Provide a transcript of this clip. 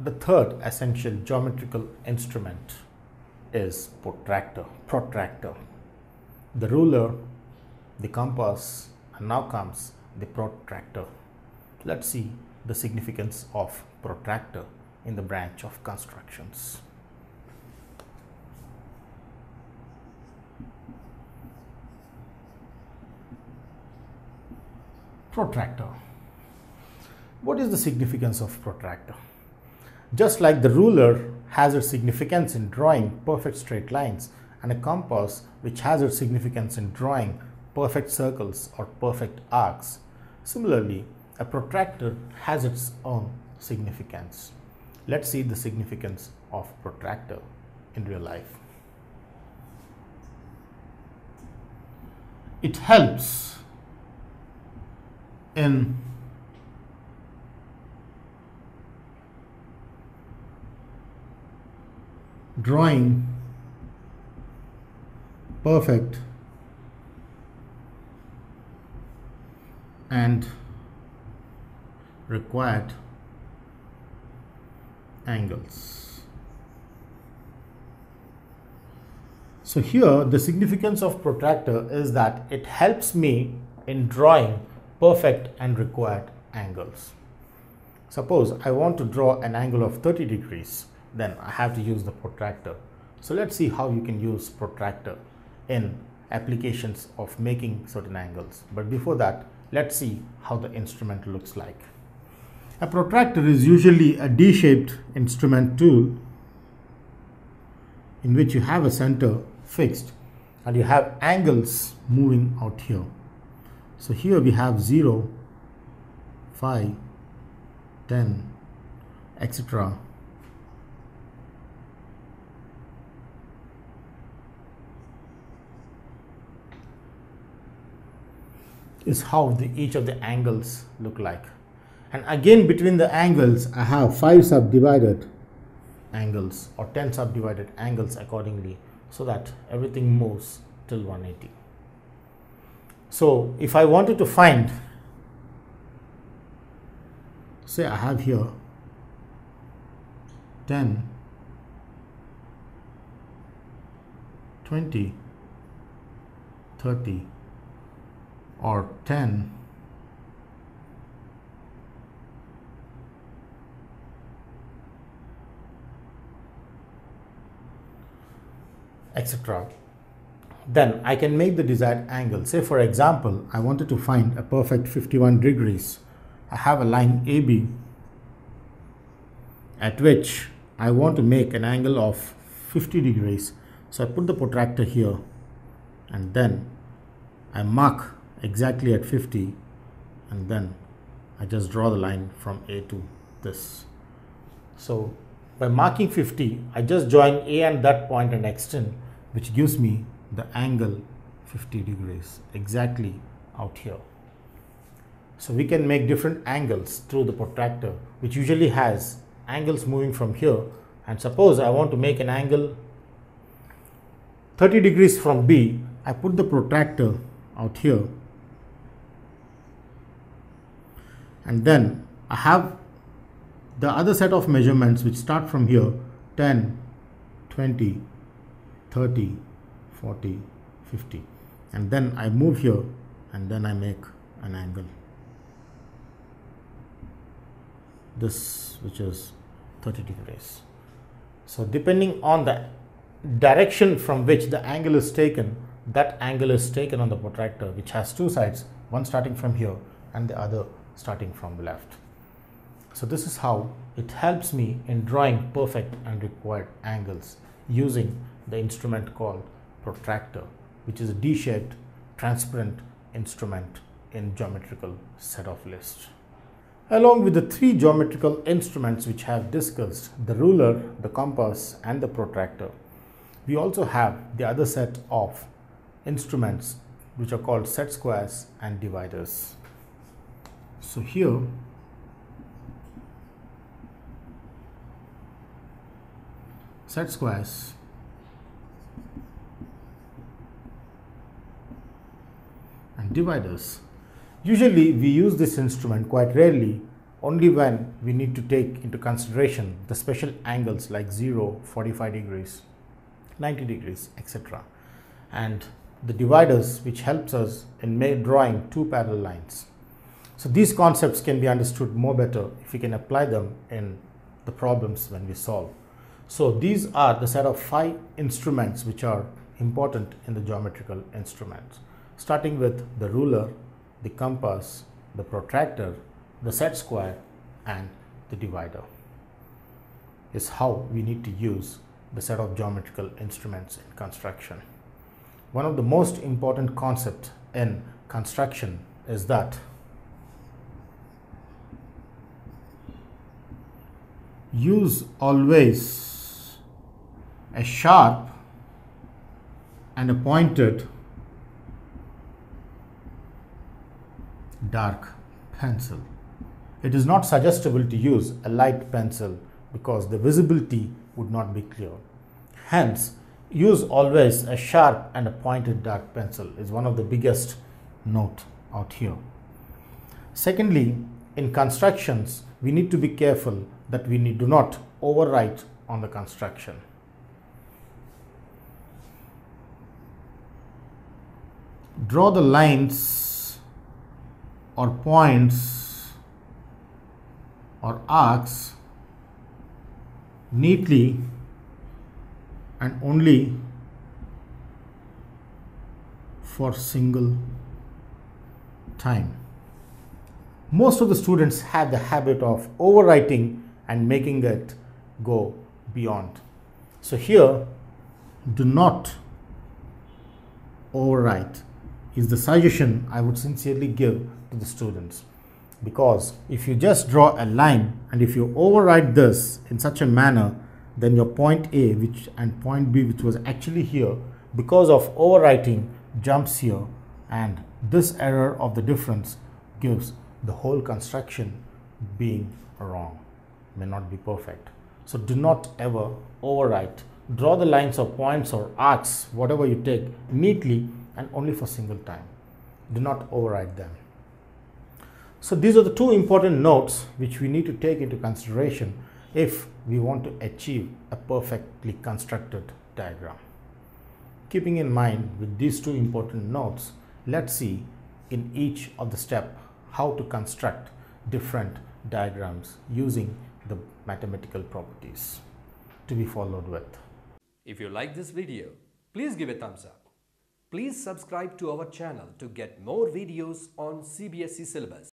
The third essential geometrical instrument is protractor. The ruler, the compass, and now comes the protractor. Let's see the significance of protractor in the branch of constructions. Protractor. What is the significance of protractor? Just like the ruler has its significance in drawing perfect straight lines, and a compass which has its significance in drawing perfect circles or perfect arcs, similarly a protractor has its own significance. Let's see the significance of protractor in real life. It helps in drawing perfect and required angles. So here the significance of protractor is that it helps me in drawing perfect and required angles. Suppose I want to draw an angle of 30 degrees, then I have to use the protractor. So let's see how you can use protractor in applications of making certain angles. But before that, let's see how the instrument looks like. A protractor is usually a D-shaped instrument tool in which you have a center fixed and you have angles moving out here. So here we have 0, 5, 10, etc. Is how each of the angles look like. And again, between the angles I have 5 subdivided angles or 10 subdivided angles accordingly, so that everything moves till 180. So if I wanted to find, say I have here 10, 20, 30 or 10, etc., then I can make the desired angle. Say for example, I wanted to find a perfect 51 degrees. I have a line AB at which I want to make an angle of 50 degrees. So I put the protractor here and then I mark exactly at 50 and then I just draw the line from A to this. So by marking 50, I just join A and that point and extend, which gives me the angle 50 degrees exactly out here. So we can make different angles through the protractor, which usually has angles moving from here. And suppose I want to make an angle 30 degrees from B, I put the protractor out here and then I have the other set of measurements which start from here: 10, 20, 30, 40, 50, and then I move here and then I make an angle, this, which is 30 degrees. So depending on the direction from which the angle is taken, that angle is taken on the protractor, which has two sides, one starting from here and the other starting from the left. So this is how it helps me in drawing perfect and required angles using the instrument called protractor, which is a D-shaped transparent instrument in geometrical set of list. Along with the three geometrical instruments which I have discussed, the ruler, the compass and the protractor, we also have the other set of instruments which are called set squares and dividers. So here set squares and dividers. Usually we use this instrument quite rarely only when we need to take into consideration the special angles like 0, 45 degrees, 90 degrees, etc. And the dividers which helps us in drawing two parallel lines. So these concepts can be understood more better if we can apply them in the problems when we solve. So these are the set of 5 instruments which are important in the geometrical instruments, starting with the ruler, the compass, the protractor, the set square, and the divider is how we need to use the set of geometrical instruments in construction. One of the most important concepts in construction is that use always a sharp and a pointed dark pencil. It is not suggestible to use a light pencil because the visibility would not be clear. Hence, use always a sharp and a pointed dark pencil is one of the biggest note out here. Secondly, in constructions, we need to be careful that we do not overwrite on the construction. Draw the lines or points or arcs neatly and only for single time. Most of the students have the habit of overwriting and making it go beyond. So here, do not overwrite is the suggestion I would sincerely give to the students, because if you just draw a line and if you overwrite this in such a manner, then your point A and point B, which was actually here, because of overwriting, jumps here, and this error of the difference gives the whole construction being wrong, may not be perfect. So do not ever overwrite. Draw the lines or points or arcs, whatever you take, neatly and only for single time. Do not overwrite them. So these are the 2 important notes which we need to take into consideration if we want to achieve a perfectly constructed diagram. Keeping in mind with these 2 important notes, let's see in each of the step how to construct different diagrams using the mathematical properties to be followed with. If you like this video, please give a thumbs up. Please subscribe to our channel to get more videos on CBSE syllabus.